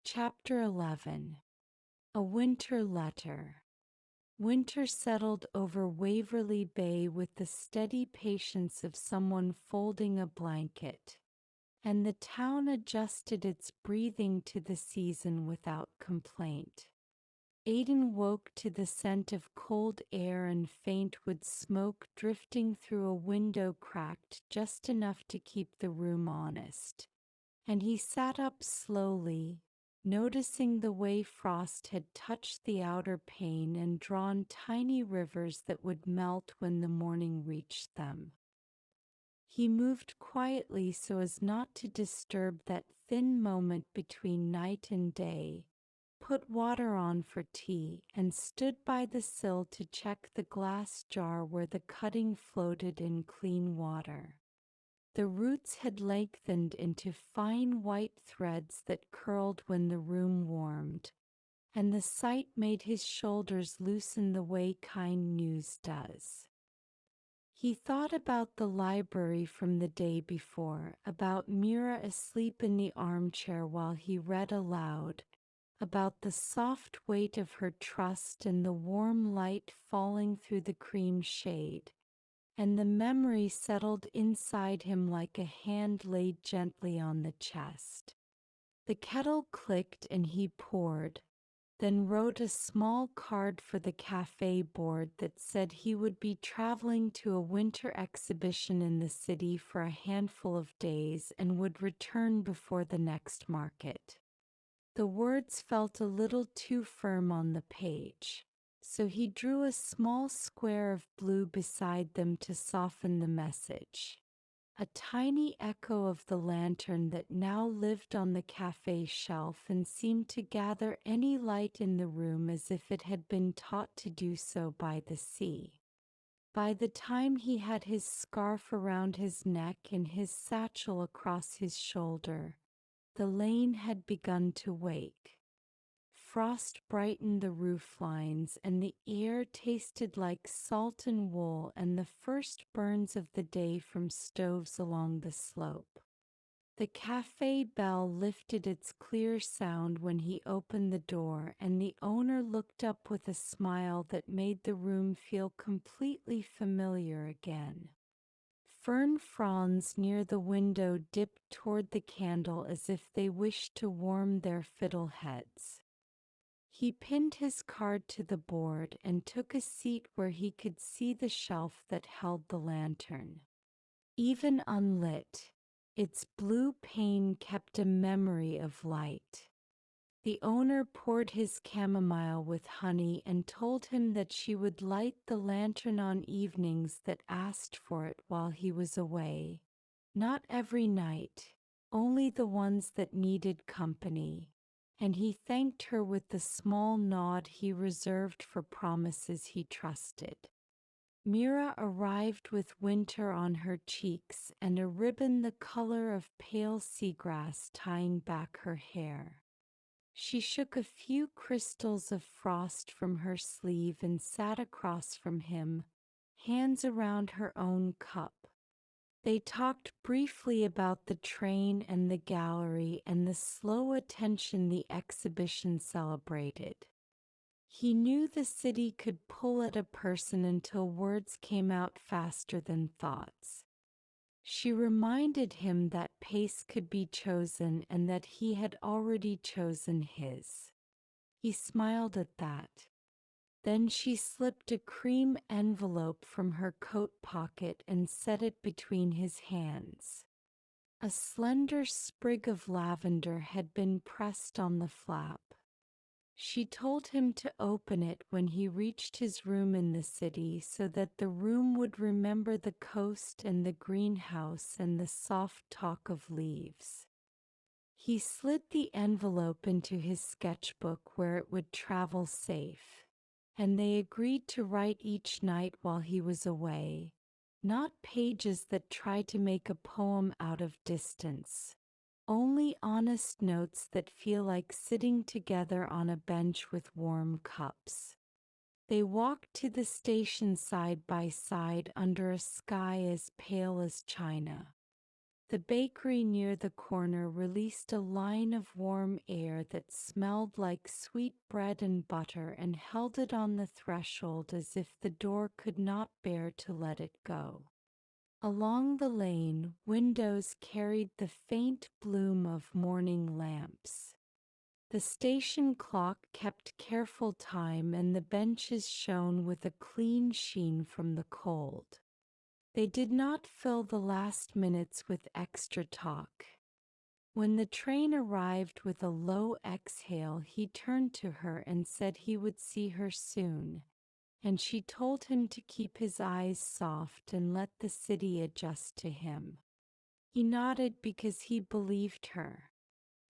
Chapter 11. A Winter Letter. Winter settled over Waverly Bay with the steady patience of someone folding a blanket, and the town adjusted its breathing to the season without complaint. Aiden woke to the scent of cold air and faint wood smoke drifting through a window cracked just enough to keep the room honest. And he sat up slowly, noticing the way frost had touched the outer pane and drawn tiny rivers that would melt when the morning reached them. He moved quietly so as not to disturb that thin moment between night and day, put water on for tea, and stood by the sill to check the glass jar where the cutting floated in clean water. The roots had lengthened into fine white threads that curled when the room warmed, and the sight made his shoulders loosen the way kind news does. He thought about the library from the day before, about Mira asleep in the armchair while he read aloud, about the soft weight of her trust and the warm light falling through the cream shade. And the memory settled inside him like a hand laid gently on the chest. The kettle clicked and he poured, then wrote a small card for the cafe board that said he would be traveling to a winter exhibition in the city for a handful of days and would return before the next market. The words felt a little too firm on the page, so he drew a small square of blue beside them to soften the message. A tiny echo of the lantern that now lived on the cafe shelf and seemed to gather any light in the room as if it had been taught to do so by the sea. By the time he had his scarf around his neck and his satchel across his shoulder, the lane had begun to wake. Frost brightened the roof lines, and the air tasted like salt and wool and the first burns of the day from stoves along the slope. The cafe bell lifted its clear sound when he opened the door, and the owner looked up with a smile that made the room feel completely familiar again. Fern fronds near the window dipped toward the candle as if they wished to warm their fiddle heads. He pinned his card to the board and took a seat where he could see the shelf that held the lantern. Even unlit, its blue pane kept a memory of light. The owner poured his chamomile with honey and told him that she would light the lantern on evenings that asked for it while he was away. Not every night, only the ones that needed company. And he thanked her with the small nod he reserved for promises he trusted. Mira arrived with winter on her cheeks and a ribbon the color of pale seagrass tying back her hair. She shook a few crystals of frost from her sleeve and sat across from him, hands around her own cup. They talked briefly about the train and the gallery and the slow attention the exhibition celebrated. He knew the city could pull at a person until words came out faster than thoughts. She reminded him that pace could be chosen and that he had already chosen his. He smiled at that. Then she slipped a cream envelope from her coat pocket and set it between his hands. A slender sprig of lavender had been pressed on the flap. She told him to open it when he reached his room in the city so that the room would remember the coast and the greenhouse and the soft talk of leaves. He slid the envelope into his sketchbook where it would travel safe, and they agreed to write each night while he was away, not pages that try to make a poem out of distance. Only honest notes that feel like sitting together on a bench with warm cups. They walked to the station side by side under a sky as pale as china. The bakery near the corner released a line of warm air that smelled like sweet bread and butter and held it on the threshold as if the door could not bear to let it go. Along the lane, windows carried the faint bloom of morning lamps. The station clock kept careful time and the benches shone with a clean sheen from the cold. They did not fill the last minutes with extra talk. When the train arrived with a low exhale, he turned to her and said he would see her soon, and she told him to keep his eyes soft and let the city adjust to him. He nodded because he believed her.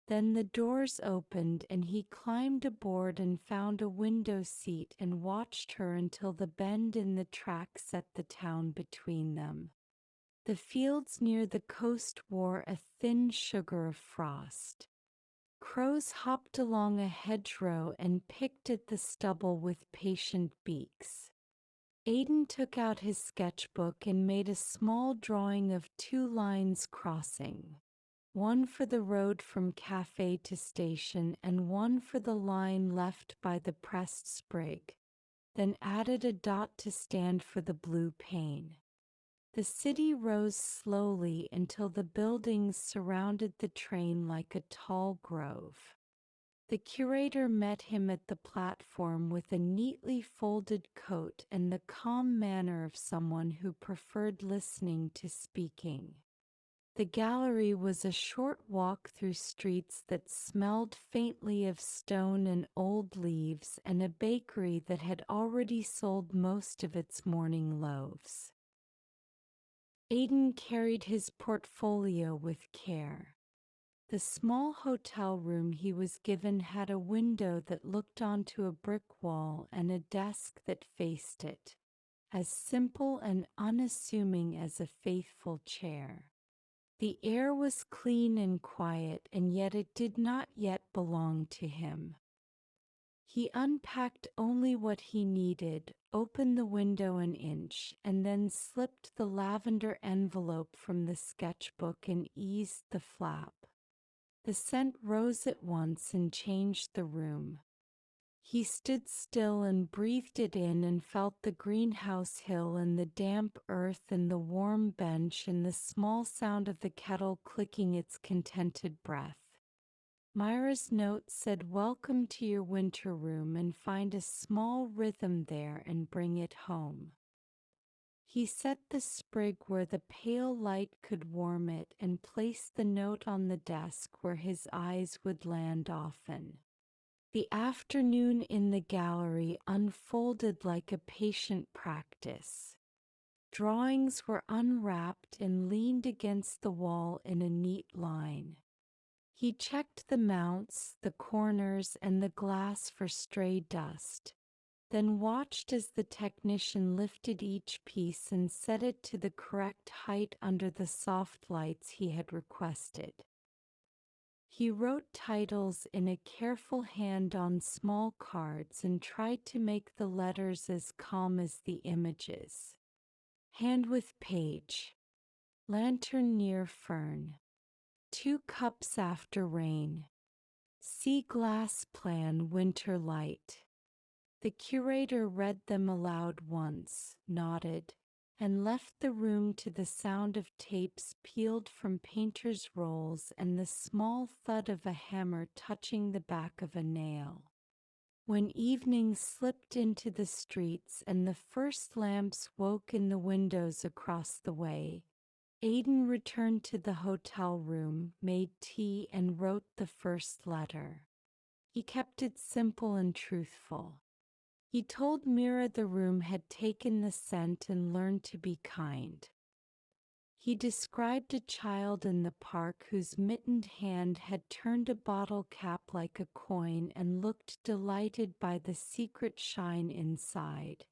Then the doors opened and he climbed aboard and found a window seat and watched her until the bend in the track set the town between them. The fields near the coast wore a thin sugar of frost. Crows hopped along a hedgerow and picked at the stubble with patient beaks. Aiden took out his sketchbook and made a small drawing of 2 lines crossing. One for the road from cafe to station and one for the line left by the pressed sprig, then added a dot to stand for the blue pane. The city rose slowly until the buildings surrounded the train like a tall grove. The curator met him at the platform with a neatly folded coat and the calm manner of someone who preferred listening to speaking. The gallery was a short walk through streets that smelled faintly of stone and old leaves and a bakery that had already sold most of its morning loaves. Aiden carried his portfolio with care. The small hotel room he was given had a window that looked onto a brick wall and a desk that faced it, as simple and unassuming as a faithful chair. The air was clean and quiet, and yet it did not yet belong to him. He unpacked only what he needed, opened the window an inch, and then slipped the lavender envelope from the sketchbook and eased the flap. The scent rose at once and changed the room. He stood still and breathed it in and felt the greenhouse hill and the damp earth and the warm bench and the small sound of the kettle clicking its contented breath. Mira's note said, "Welcome to your winter room and find a small rhythm there and bring it home." He set the sprig where the pale light could warm it and placed the note on the desk where his eyes would land often. The afternoon in the gallery unfolded like a patient practice. Drawings were unwrapped and leaned against the wall in a neat line. He checked the mounts, the corners, and the glass for stray dust, then watched as the technician lifted each piece and set it to the correct height under the soft lights he had requested. He wrote titles in a careful hand on small cards and tried to make the letters as calm as the images. Hand with page. Lantern near fern. 2 cups after rain. Sea glass plan winter light. The curator read them aloud once, nodded, and left the room to the sound of tapes peeled from painter's rolls and the small thud of a hammer touching the back of a nail. When evening slipped into the streets and the first lamps woke in the windows across the way, Aiden returned to the hotel room, made tea, and wrote the first letter. He kept it simple and truthful. He told Mira the room had taken the scent and learned to be kind. He described a child in the park whose mittened hand had turned a bottle cap like a coin and looked delighted by the secret shine inside.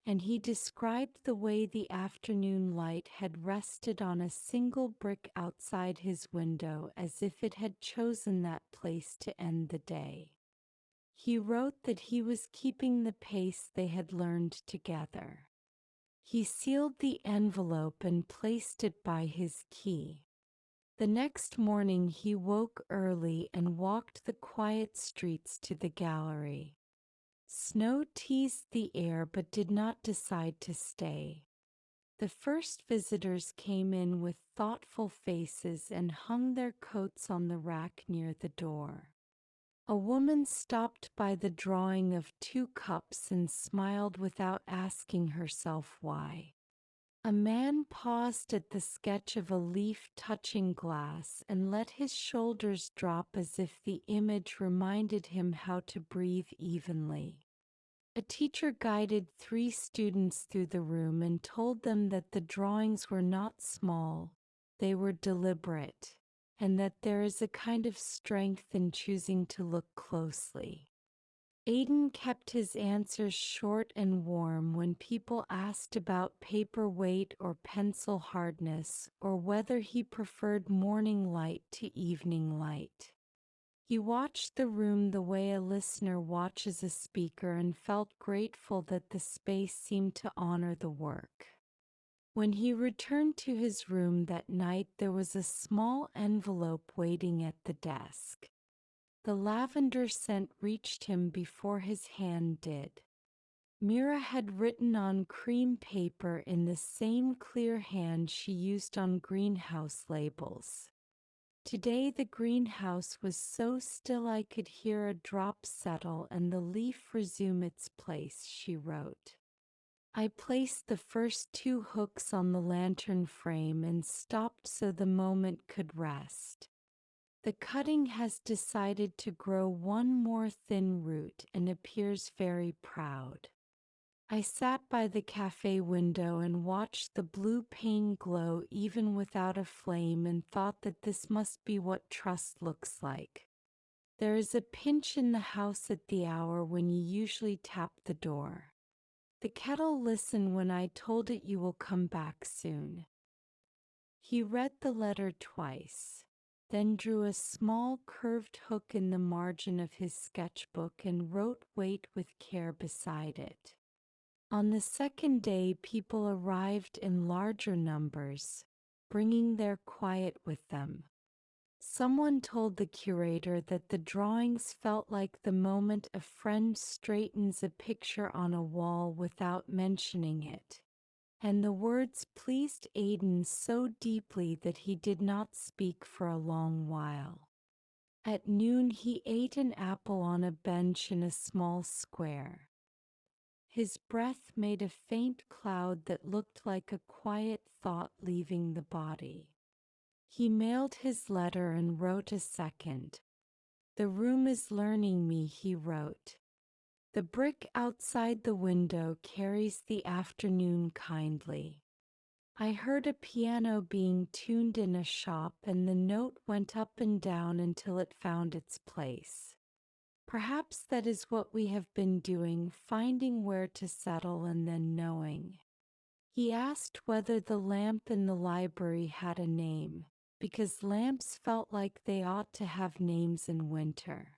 And he described the way the afternoon light had rested on a single brick outside his window as if it had chosen that place to end the day. He wrote that he was keeping the pace they had learned together. He sealed the envelope and placed it by his key. The next morning he woke early and walked the quiet streets to the gallery. Snow teased the air but did not decide to stay. The first visitors came in with thoughtful faces and hung their coats on the rack near the door. A woman stopped by the drawing of two cups and smiled without asking herself why. A man paused at the sketch of a leaf touching glass and let his shoulders drop as if the image reminded him how to breathe evenly. A teacher guided 3 students through the room and told them that the drawings were not small, they were deliberate, and that there is a kind of strength in choosing to look closely. Aiden kept his answers short and warm when people asked about paper weight or pencil hardness, or whether he preferred morning light to evening light. He watched the room the way a listener watches a speaker and felt grateful that the space seemed to honor the work. When he returned to his room that night, there was a small envelope waiting at the desk. The lavender scent reached him before his hand did. Mira had written on cream paper in the same clear hand she used on greenhouse labels. Today the greenhouse was so still I could hear a drop settle and the leaf resume its place, she wrote. I placed the first 2 hooks on the lantern frame and stopped so the moment could rest. The cutting has decided to grow one more thin root and appears very proud. I sat by the cafe window and watched the blue pane glow even without a flame and thought that this must be what trust looks like. There is a pinch in the house at the hour when you usually tap the door. The kettle listened when I told it you will come back soon. He read the letter twice, then drew a small curved hook in the margin of his sketchbook and wrote "Wait with care" beside it. On the second day, people arrived in larger numbers, bringing their quiet with them. Someone told the curator that the drawings felt like the moment a friend straightens a picture on a wall without mentioning it, and the words pleased Aiden so deeply that he did not speak for a long while. At noon, he ate an apple on a bench in a small square. His breath made a faint cloud that looked like a quiet thought leaving the body. He mailed his letter and wrote a second. The room is learning me, he wrote. The brick outside the window carries the afternoon kindly. I heard a piano being tuned in a shop and the note went up and down until it found its place. Perhaps that is what we have been doing, finding where to settle and then knowing. He asked whether the lamp in the library had a name, because lamps felt like they ought to have names in winter.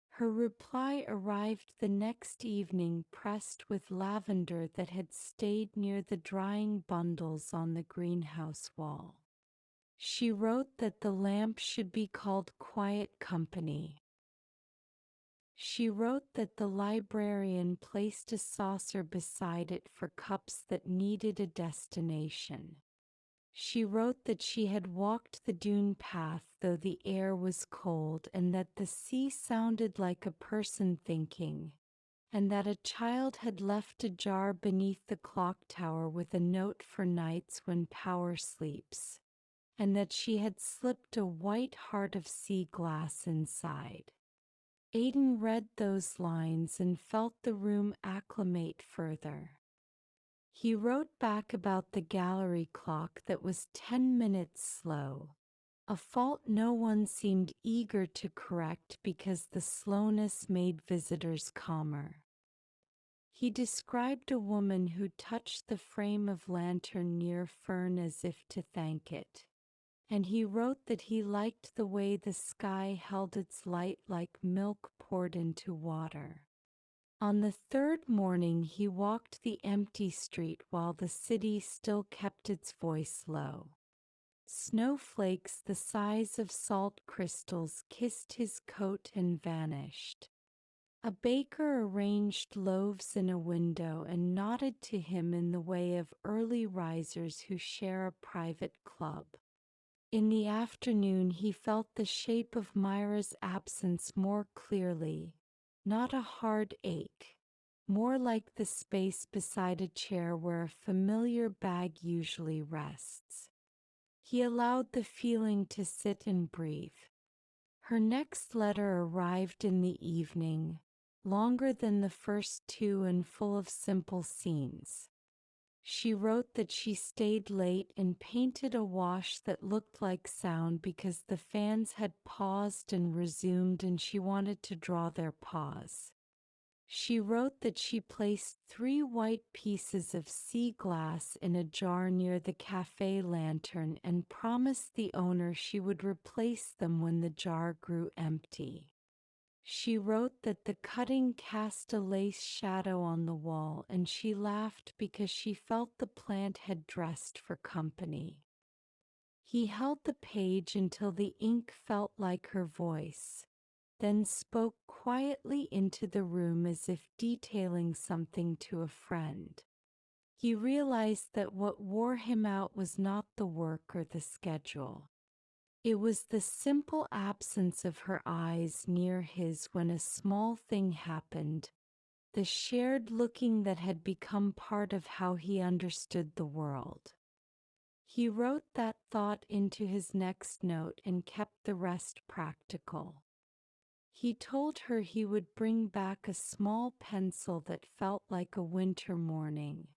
Her reply arrived the next evening, pressed with lavender that had stayed near the drying bundles on the greenhouse wall. She wrote that the lamp should be called Quiet Company. She wrote that the librarian placed a saucer beside it for cups that needed a destination. She wrote that she had walked the dune path though the air was cold and that the sea sounded like a person thinking, and that a child had left a jar beneath the clock tower with a note for nights when power sleeps, and that she had slipped a white heart of sea glass inside. Aiden read those lines and felt the room acclimate further. He wrote back about the gallery clock that was 10 minutes slow, a fault no one seemed eager to correct because the slowness made visitors calmer. He described a woman who touched the frame of lantern near Fern as if to thank it. And he wrote that he liked the way the sky held its light like milk poured into water. On the third morning he walked the empty street while the city still kept its voice low. Snowflakes the size of salt crystals kissed his coat and vanished. A baker arranged loaves in a window and nodded to him in the way of early risers who share a private club. In the afternoon he felt the shape of Mira's absence more clearly, not a hard ache, more like the space beside a chair where a familiar bag usually rests. He allowed the feeling to sit and breathe. Her next letter arrived in the evening, longer than the first two and full of simple scenes. She wrote that she stayed late and painted a wash that looked like sound because the fans had paused and resumed and she wanted to draw their pause. She wrote that she placed 3 white pieces of sea glass in a jar near the cafe lantern and promised the owner she would replace them when the jar grew empty. She wrote that the cutting cast a lace shadow on the wall and she laughed because she felt the plant had dressed for company. He held the page until the ink felt like her voice, then spoke quietly into the room as if detailing something to a friend. He realized that what wore him out was not the work or the schedule. It was the simple absence of her eyes near his when a small thing happened, the shared looking that had become part of how he understood the world. He wrote that thought into his next note and kept the rest practical. He told her he would bring back a small pencil that felt like a winter morning.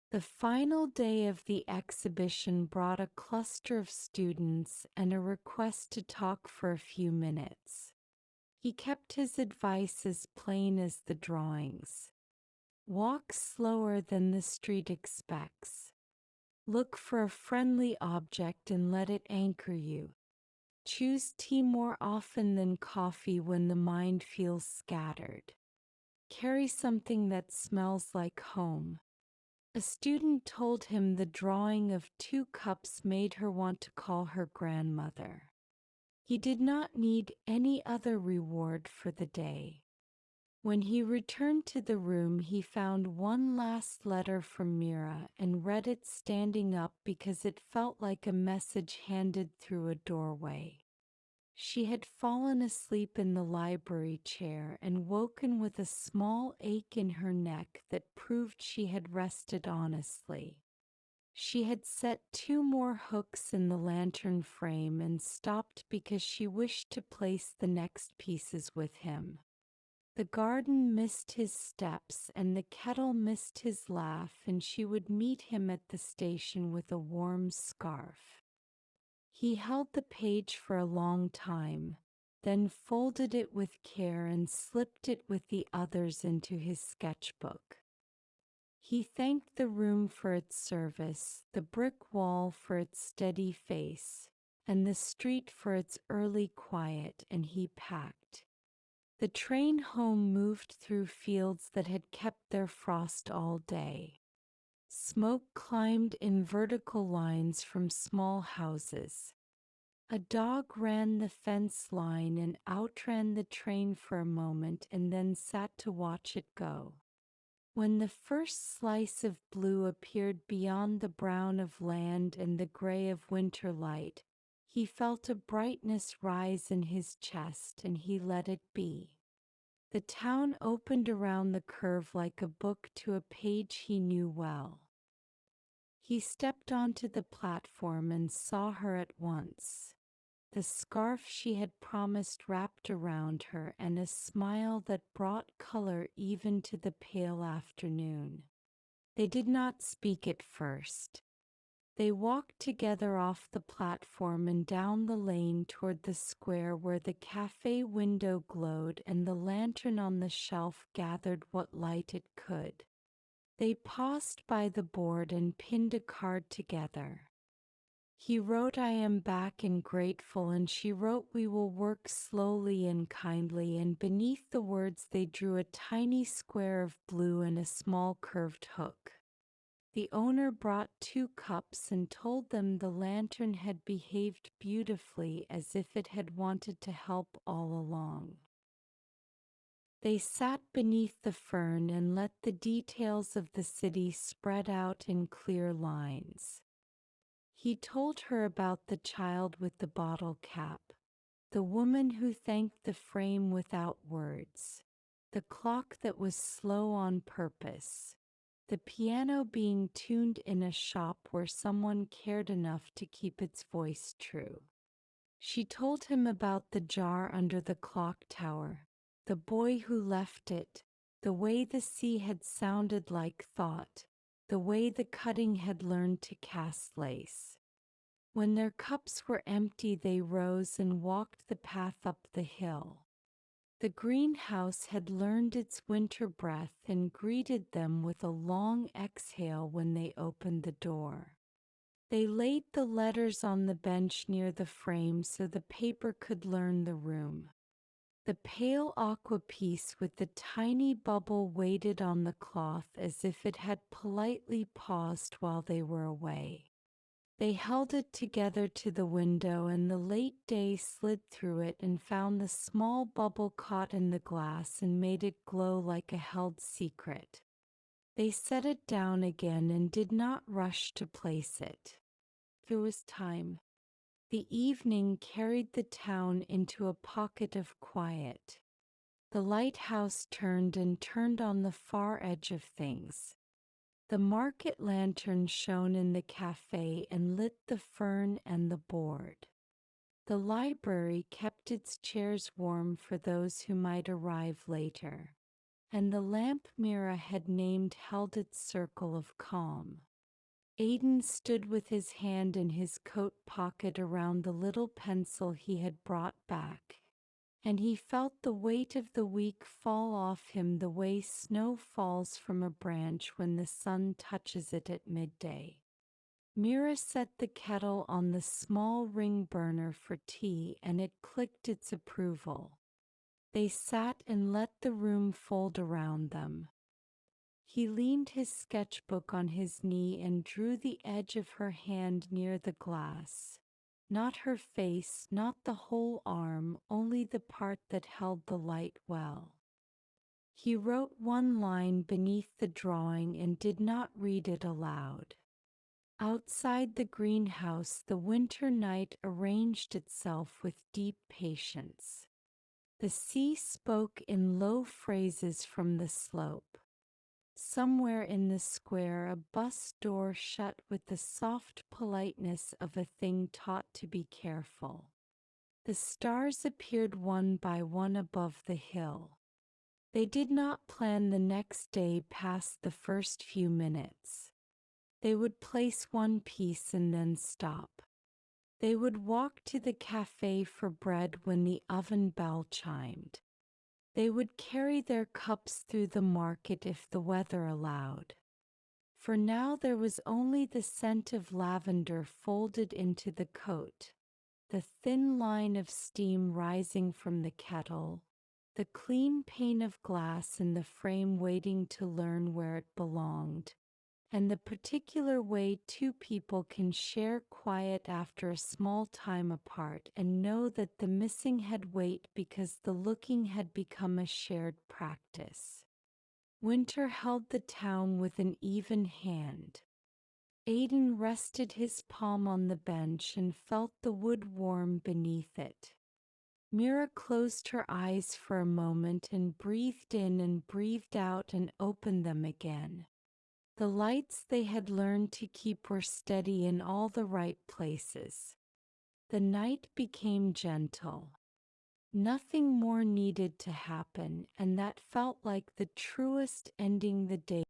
The final day of the exhibition brought a cluster of students and a request to talk for a few minutes. He kept his advice as plain as the drawings. Walk slower than the street expects. Look for a friendly object and let it anchor you. Choose tea more often than coffee when the mind feels scattered. Carry something that smells like home. A student told him the drawing of 2 cups made her want to call her grandmother. He did not need any other reward for the day. When he returned to the room, he found one last letter from Mira and read it standing up because it felt like a message handed through a doorway. She had fallen asleep in the library chair and woken with a small ache in her neck that proved she had rested honestly. She had set 2 more hooks in the lantern frame and stopped because she wished to place the next pieces with him. The garden missed his steps and the kettle missed his laugh, and she would meet him at the station with a warm scarf. He held the page for a long time, then folded it with care and slipped it with the others into his sketchbook. He thanked the room for its service, the brick wall for its steady face, and the street for its early quiet, and he packed. The train home moved through fields that had kept their frost all day. Smoke climbed in vertical lines from small houses. A dog ran the fence line and outran the train for a moment and then sat to watch it go. When the first slice of blue appeared beyond the brown of land and the gray of winter light, he felt a brightness rise in his chest and he let it be. The town opened around the curve like a book to a page he knew well. He stepped onto the platform and saw her at once. The scarf she had promised wrapped around her and a smile that brought color even to the pale afternoon. They did not speak at first. They walked together off the platform and down the lane toward the square where the cafe window glowed and the lantern on the shelf gathered what light it could. They paused by the board and pinned a card together. He wrote, "I am back and grateful," and she wrote, "We will work slowly and kindly," and beneath the words they drew a tiny square of blue and a small curved hook. The owner brought 2 cups and told them the lantern had behaved beautifully, as if it had wanted to help all along. They sat beneath the fern and let the details of the city spread out in clear lines. He told her about the child with the bottle cap, the woman who thanked the frame without words, the clock that was slow on purpose, the piano being tuned in a shop where someone cared enough to keep its voice true. She told him about the jar under the clock tower, the boy who left it, the way the sea had sounded like thought, the way the cutting had learned to cast lace. When their cups were empty, they rose and walked the path up the hill. The greenhouse had learned its winter breath and greeted them with a long exhale when they opened the door. They laid the letters on the bench near the frame so the paper could learn the room. The pale aqua piece with the tiny bubble waited on the cloth as if it had politely paused while they were away. They held it together to the window, and the late day slid through it and found the small bubble caught in the glass and made it glow like a held secret. They set it down again and did not rush to place it. There was time. The evening carried the town into a pocket of quiet. The lighthouse turned and turned on the far edge of things. The market lantern shone in the cafe and lit the fern and the board. The library kept its chairs warm for those who might arrive later, and the lamp Mira had named held its circle of calm. Aiden stood with his hand in his coat pocket around the little pencil he had brought back, and he felt the weight of the week fall off him the way snow falls from a branch when the sun touches it at midday. Mira set the kettle on the small ring burner for tea, and it clicked its approval. They sat and let the room fold around them. He leaned his sketchbook on his knee and drew the edge of her hand near the glass. Not her face, not the whole arm, only the part that held the light well. He wrote one line beneath the drawing and did not read it aloud. Outside the greenhouse, the winter night arranged itself with deep patience. The sea spoke in low phrases from the slope. Somewhere in the square, a bus door shut with the soft politeness of a thing taught to be careful. The stars appeared one by one above the hill. They did not plan the next day past the first few minutes. They would place one piece and then stop. They would walk to the cafe for bread when the oven bell chimed. They would carry their cups through the market if the weather allowed. For now there was only the scent of lavender folded into the coat, the thin line of steam rising from the kettle, the clean pane of glass in the frame waiting to learn where it belonged, and the particular way 2 people can share quiet after a small time apart and know that the missing had weight because the looking had become a shared practice. Winter held the town with an even hand. Aiden rested his palm on the bench and felt the wood warm beneath it. Mira closed her eyes for a moment and breathed in and breathed out and opened them again. The lights they had learned to keep were steady in all the right places. The night became gentle. Nothing more needed to happen, and that felt like the truest ending the day.